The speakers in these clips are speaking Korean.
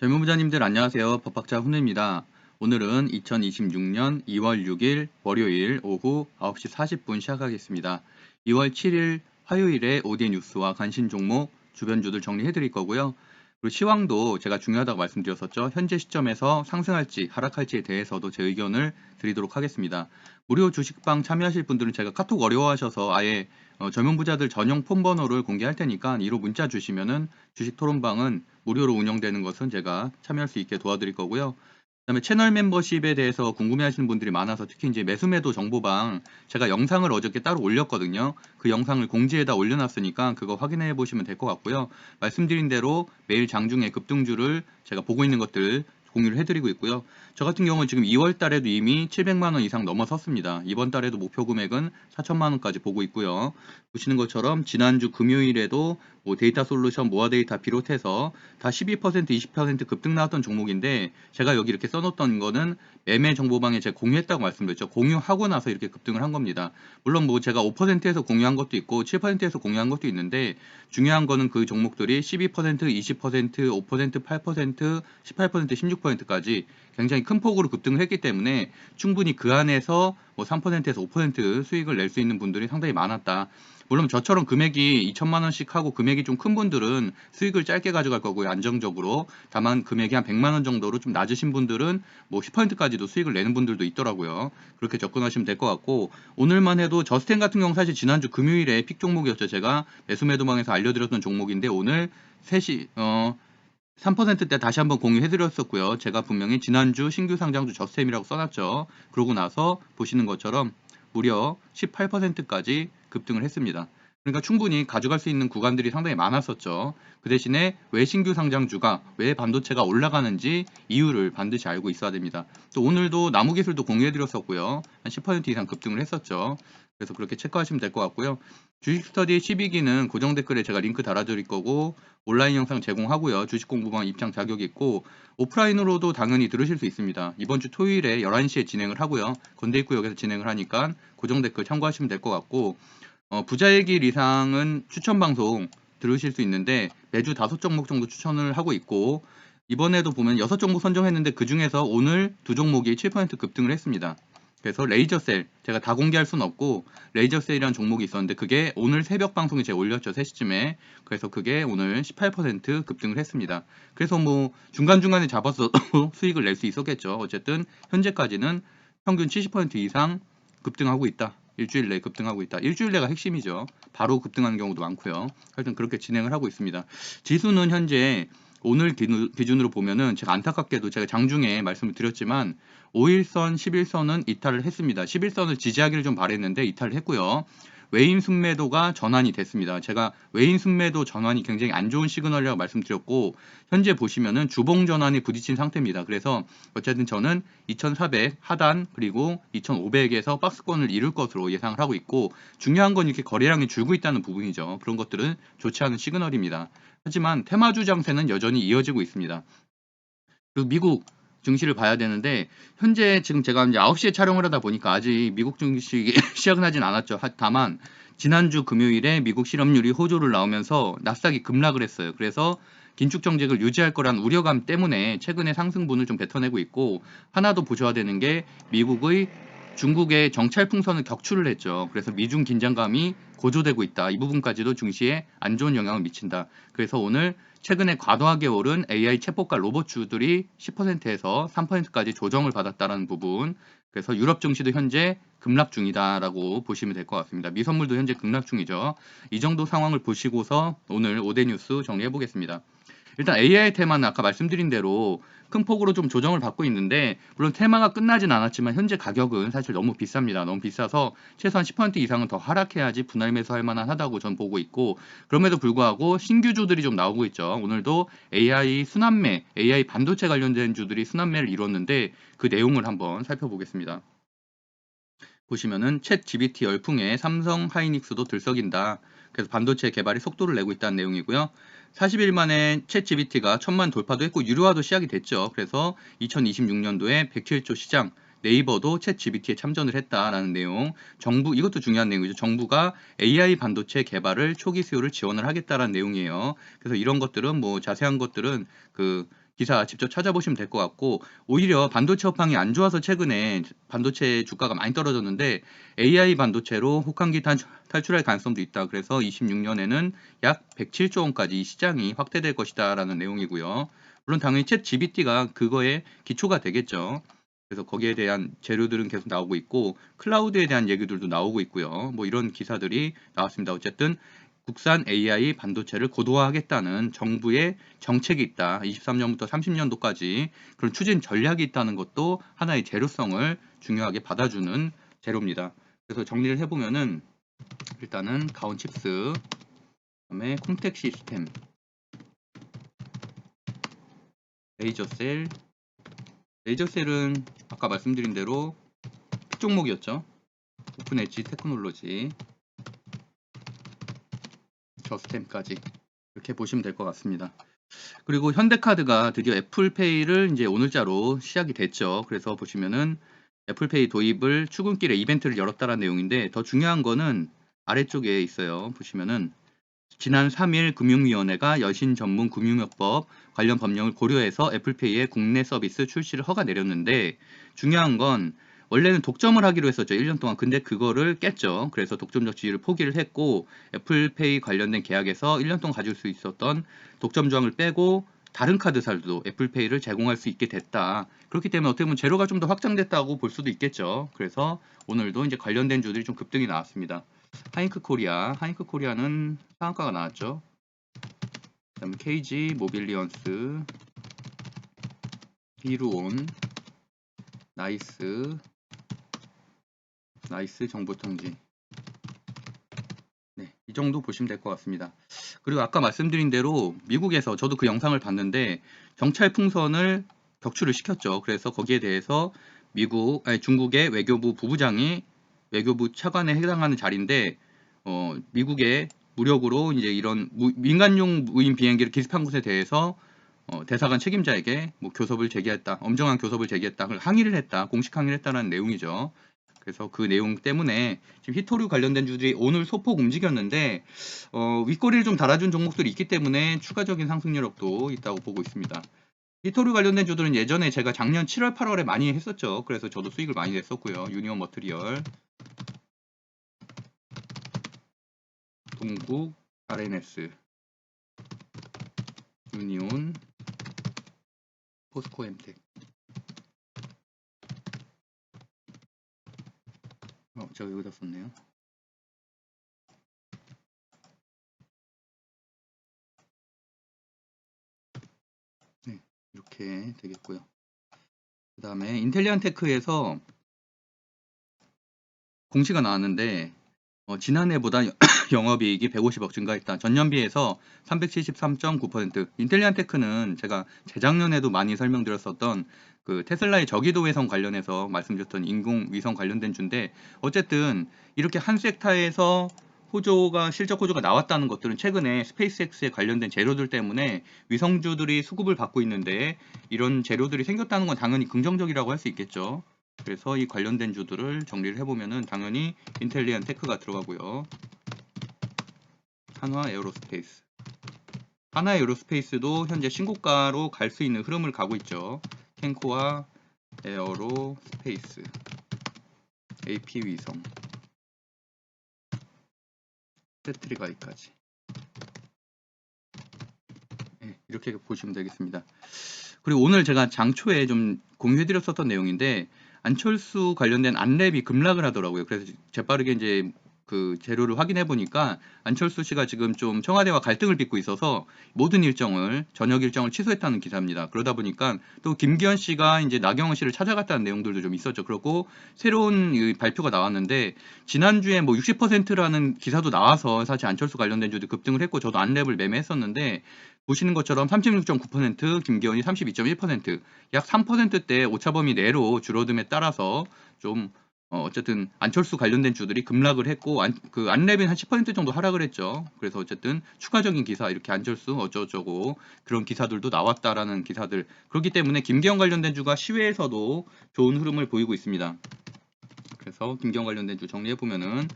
젊은 부자님들 안녕하세요. 법학자 훈우입니다. 오늘은 2026년 2월 6일 월요일 오후 9시 40분 시작하겠습니다. 2월 7일 화요일에 오디엔 뉴스와 관심 종목 주변주들 정리해 드릴 거고요. 그리고 시황도 제가 중요하다고 말씀드렸었죠. 현재 시점에서 상승할지 하락할지에 대해서도 제 의견을 드리도록 하겠습니다. 무료 주식방 참여하실 분들은 제가 카톡 어려워하셔서 아예 젊은 부자들 전용 폰번호를 공개할 테니까 이로 문자 주시면은 주식 토론방은 무료로 운영되는 것은 제가 참여할 수 있게 도와드릴 거고요. 그다음에 채널 멤버십에 대해서 궁금해하시는 분들이 많아서 특히 이제 매수매도 정보방 제가 영상을 어저께 따로 올렸거든요. 그 영상을 공지에다 올려놨으니까 그거 확인해 보시면 될 것 같고요. 말씀드린 대로 매일 장중에 급등주를 제가 보고 있는 것들 공유를 해드리고 있고요. 저 같은 경우는 지금 2월 달에도 이미 700만 원 이상 넘어섰습니다. 이번 달에도 목표 금액은 4천만 원까지 보고 있고요. 보시는 것처럼 지난주 금요일에도 뭐 데이터 솔루션, 모아 데이터 비롯해서 다 12%, 20% 급등 나왔던 종목인데 제가 여기 이렇게 써놓던 거는 매매 정보방에 제가 공유했다고 말씀드렸죠. 공유하고 나서 이렇게 급등을 한 겁니다. 물론 뭐 제가 5%에서 공유한 것도 있고 7%에서 공유한 것도 있는데 중요한 거는 그 종목들이 12%, 20%, 5%, 8%, 18%, 16%까지 굉장히 큰 폭으로 급등을 했기 때문에 충분히 그 안에서 뭐 3%에서 5% 수익을 낼 수 있는 분들이 상당히 많았다. 물론 저처럼 금액이 2천만 원씩 하고 금액이 좀 큰 분들은 수익을 짧게 가져갈 거고요. 안정적으로. 다만 금액이 한 100만 원 정도로 좀 낮으신 분들은 뭐 10%까지도 수익을 내는 분들도 있더라고요. 그렇게 접근하시면 될 것 같고 오늘만 해도 저스텐 같은 경우 사실 지난주 금요일에 픽 종목이었죠. 제가 매수매도방에서 알려드렸던 종목인데 오늘 3시 3%대 다시 한번 공유해드렸었고요. 제가 분명히 지난주 신규 상장주 저스템이라고 써놨죠. 그러고 나서 보시는 것처럼 무려 18%까지 급등을 했습니다. 그러니까 충분히 가져갈 수 있는 구간들이 상당히 많았었죠. 그 대신에 왜 신규 상장주가 왜 반도체가 올라가는지 이유를 반드시 알고 있어야 됩니다. 또 오늘도 나무기술도 공유해드렸었고요. 한 10% 이상 급등을 했었죠. 그래서 그렇게 체크하시면 될 것 같고요. 주식 스터디 12기는 고정 댓글에 제가 링크 달아드릴 거고 온라인 영상 제공하고요. 주식 공부방 입장 자격이 있고 오프라인으로도 당연히 들으실 수 있습니다. 이번 주 토요일에 11시에 진행을 하고요. 건대입구역에서 진행을 하니까 고정 댓글 참고하시면 될 것 같고 부자의 길 이상은 추천 방송 들으실 수 있는데 매주 5종목 정도 추천을 하고 있고 이번에도 보면 6종목 선정했는데 그 중에서 오늘 2종목이 7% 급등을 했습니다. 그래서 레이저셀 제가 다 공개할 수는 없고 레이저셀이라는 종목이 있었는데 그게 오늘 새벽 방송에 제가 올렸죠. 3시쯤에. 그래서 그게 오늘 18% 급등을 했습니다. 그래서 뭐 중간중간에 잡아서 수익을 낼 수 있었겠죠. 어쨌든 현재까지는 평균 70% 이상 급등하고 있다. 일주일 내에 급등하고 있다. 일주일 내가 핵심이죠. 바로 급등하는 경우도 많고요. 하여튼 그렇게 진행을 하고 있습니다. 지수는 현재 오늘 기준으로 보면은 제가 안타깝게도 제가 장중에 말씀을 드렸지만 5일선, 11선은 이탈을 했습니다. 11선을 지지하기를 좀 바랬는데 이탈을 했고요. 외인 순매도가 전환이 됐습니다. 제가 외인 순매도 전환이 굉장히 안 좋은 시그널이라고 말씀드렸고 현재 보시면은 주봉 전환이 부딪힌 상태입니다. 그래서 어쨌든 저는 2400 하단 그리고 2500에서 박스권을 이룰 것으로 예상을 하고 있고 중요한 건 이렇게 거래량이 줄고 있다는 부분이죠. 그런 것들은 좋지 않은 시그널입니다. 하지만 테마주 장세는 여전히 이어지고 있습니다. 그리고 미국 증시를 봐야 되는데 현재 지금 제가 이제 9시에 촬영을 하다 보니까 아직 미국 증시 시작은 하진 않았죠. 다만 지난주 금요일에 미국 실업률이 호조를 나오면서 나스닥이 급락을 했어요. 그래서 긴축 정책을 유지할 거란 우려감 때문에 최근에 상승분을 좀 뱉어내고 있고 하나 더 보셔야 되는 게 미국의 중국의 정찰 풍선을 격추를 했죠. 그래서 미중 긴장감이 고조되고 있다. 이 부분까지도 증시에 안 좋은 영향을 미친다. 그래서 오늘 최근에 과도하게 오른 AI 챗봇과 로봇주들이 10%에서 3%까지 조정을 받았다는 부분. 그래서 유럽 증시도 현재 급락 중이다라고 보시면 될 것 같습니다. 미선물도 현재 급락 중이죠. 이 정도 상황을 보시고서 오늘 5대 뉴스 정리해 보겠습니다. 일단 AI 테마는 아까 말씀드린 대로 큰 폭으로 좀 조정을 받고 있는데 물론 테마가 끝나진 않았지만 현재 가격은 사실 너무 비쌉니다. 너무 비싸서 최소한 10% 이상은 더 하락해야지 분할 매수할 만하다고 전 보고 있고 그럼에도 불구하고 신규주들이 좀 나오고 있죠. 오늘도 AI 순환매, AI 반도체 관련된 주들이 순환매를 이뤘는데 그 내용을 한번 살펴보겠습니다. 보시면은 챗 GPT 열풍에 삼성 하이닉스도 들썩인다. 그래서 반도체 개발에 속도를 내고 있다는 내용이고요. 40일 만에 챗 GPT가 1000만 돌파도 했고 유료화도 시작이 됐죠. 그래서 2026년도에 107조 시장 네이버도 챗 GPT에 참전을 했다라는 내용. 정부 이것도 중요한 내용이죠. 정부가 AI 반도체 개발을 초기 수요를 지원을 하겠다라는 내용이에요. 그래서 이런 것들은 뭐 자세한 것들은 그 기사 직접 찾아보시면 될 것 같고, 오히려 반도체 업황이 안 좋아서 최근에 반도체 주가가 많이 떨어졌는데 AI 반도체로 혹한기 탈출할 가능성도 있다. 그래서 26년에는 약 107조 원까지 이 시장이 확대될 것이다 라는 내용이고요. 물론 당연히 챗 GPT가 그거에 기초가 되겠죠. 그래서 거기에 대한 재료들은 계속 나오고 있고 클라우드에 대한 얘기들도 나오고 있고요. 뭐 이런 기사들이 나왔습니다. 어쨌든 국산 AI 반도체를 고도화하겠다는 정부의 정책이 있다. 23년부터 30년도까지 그런 추진 전략이 있다는 것도 하나의 재료성을 중요하게 받아주는 재료입니다. 그래서 정리를 해보면은 일단은 가온 칩스, 그다음에 콘택 시스템, 레이저셀. 레이저셀은 아까 말씀드린 대로 픽 종목이었죠. 오픈 엣지 테크놀로지, 저스템까지 이렇게 보시면 될 것 같습니다. 그리고 현대카드가 드디어 애플페이를 이제 오늘자로 시작이 됐죠. 그래서 보시면은 애플페이 도입을 출근길에 이벤트를 열었다라는 내용인데 더 중요한 거는 아래쪽에 있어요. 보시면은 지난 3일 금융위원회가 여신 전문 금융요법 관련 법령을 고려해서 애플페이의 국내 서비스 출시를 허가 내렸는데 중요한 건 원래는 독점을 하기로 했었죠. 1년 동안. 근데 그거를 깼죠. 그래서 독점적 지위를 포기를 했고 애플페이 관련된 계약에서 1년 동안 가질 수 있었던 독점 조항을 빼고 다른 카드사들도 애플페이를 제공할 수 있게 됐다. 그렇기 때문에 어떻게 보면 제로가 좀 더 확장됐다고 볼 수도 있겠죠. 그래서 오늘도 이제 관련된 주들이 좀 급등이 나왔습니다. 하이크 코리아는 상한가가 나왔죠. 그다음에 KG 모빌리언스, 비루온, 나이스 정보통신. 네, 이 정도 보시면 될 것 같습니다. 그리고 아까 말씀드린 대로 미국에서 저도 그 영상을 봤는데 정찰 풍선을 격추를 시켰죠. 그래서 거기에 대해서 중국의 외교부 부부장이 외교부 차관에 해당하는 자리인데 미국의 무력으로 이제 이런 민간용 무인 비행기를 기습한 것에 대해서 대사관 책임자에게 뭐 교섭을 제기했다, 엄정한 교섭을 제기했다, 항의를 했다, 공식 항의를 했다는 내용이죠. 그래서 그 내용 때문에 지금 히토류 관련된 주들이 오늘 소폭 움직였는데 윗꼬리를 좀 달아준 종목들이 있기 때문에 추가적인 상승 여력도 있다고 보고 있습니다. 히토류 관련된 주들은 예전에 제가 작년 7월, 8월에 많이 했었죠. 그래서 저도 수익을 많이 냈었고요. 유니온 머트리얼, 동국, RNS, 유니온, 포스코 엠텍. 제가 여기다 썼네요. 네, 이렇게 되겠고요. 그 다음에 인텔리안테크에서 공시가 나왔는데 지난해보다 영업이익이 150억 증가했다. 전년 비해서 373.9%. 인텔리안테크는 제가 재작년에도 많이 설명드렸었던 그 테슬라의 저기도 위성 관련해서 말씀드렸던 인공위성 관련된 주인데 어쨌든 이렇게 한 섹터에서 실적 호조가 나왔다는 것들은 최근에 스페이스X에 관련된 재료들 때문에 위성주들이 수급을 받고 있는데 이런 재료들이 생겼다는 건 당연히 긍정적이라고 할 수 있겠죠. 그래서 이 관련된 주들을 정리를 해보면은 당연히 인텔리안테크가 들어가고요. 한화에어로스페이스. 한화에어로스페이스도 현재 신고가로 갈 수 있는 흐름을 가고 있죠. 캔코와 에어로스페이스, AP위성, 세트리가이까지. 네, 이렇게 보시면 되겠습니다. 그리고 오늘 제가 장초에 좀 공유해드렸었던 내용인데 안철수 관련된 안랩이 급락을 하더라고요. 그래서 재빠르게 이제 그 재료를 확인해 보니까 안철수 씨가 지금 좀 청와대와 갈등을 빚고 있어서 모든 저녁 일정을 취소했다는 기사입니다. 그러다 보니까 또 김기현 씨가 이제 나경원 씨를 찾아갔다는 내용들도 좀 있었죠. 그리고 새로운 발표가 나왔는데 지난주에 뭐 60%라는 기사도 나와서 사실 안철수 관련된 주도 급등을 했고 저도 안랩을 매매했었는데 보시는 것처럼 36.9%, 김기현이 32.1%, 약 3%대 오차범위 내로 줄어듦에 따라서 좀 어쨌든 안철수 관련된 주들이 급락을 했고 안랩은 한 10% 정도 하락을 했죠. 그래서 어쨌든 추가적인 기사 이렇게 안철수 어쩌고저쩌고 그런 기사들도 나왔다라는 기사들. 그렇기 때문에 김기현 관련된 주가 시외에서도 좋은 흐름을 보이고 있습니다. 그래서 김기현 관련된 주 정리해 보면은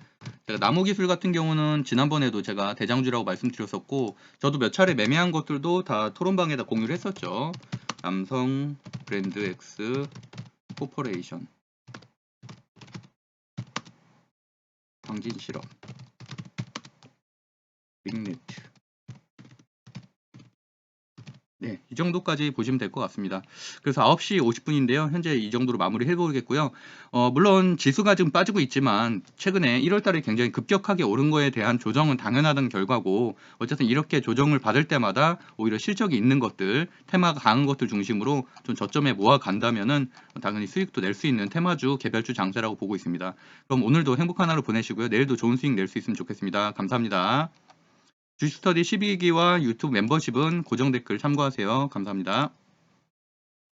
제가 나무기술 같은 경우는 지난번에도 제가 대장주라고 말씀드렸었고 저도 몇 차례 매매한 것들도 다 토론방에다 공유를 했었죠. 남성 브랜드 X 코퍼레이션, 광진실업, 빅네트. 네, 이 정도까지 보시면 될 것 같습니다. 그래서 9시 50분인데요. 현재 이 정도로 마무리 해보겠고요. 물론 지수가 지금 빠지고 있지만 최근에 1월 달에 굉장히 급격하게 오른 거에 대한 조정은 당연하던 결과고, 어쨌든 이렇게 조정을 받을 때마다 오히려 실적이 있는 것들, 테마가 강한 것들 중심으로 좀 저점에 모아 간다면은 당연히 수익도 낼 수 있는 테마주, 개별주 장세라고 보고 있습니다. 그럼 오늘도 행복한 하루 보내시고요. 내일도 좋은 수익 낼 수 있으면 좋겠습니다. 감사합니다. 주식스터디 12기와 유튜브 멤버십은 고정 댓글 참고하세요. 감사합니다.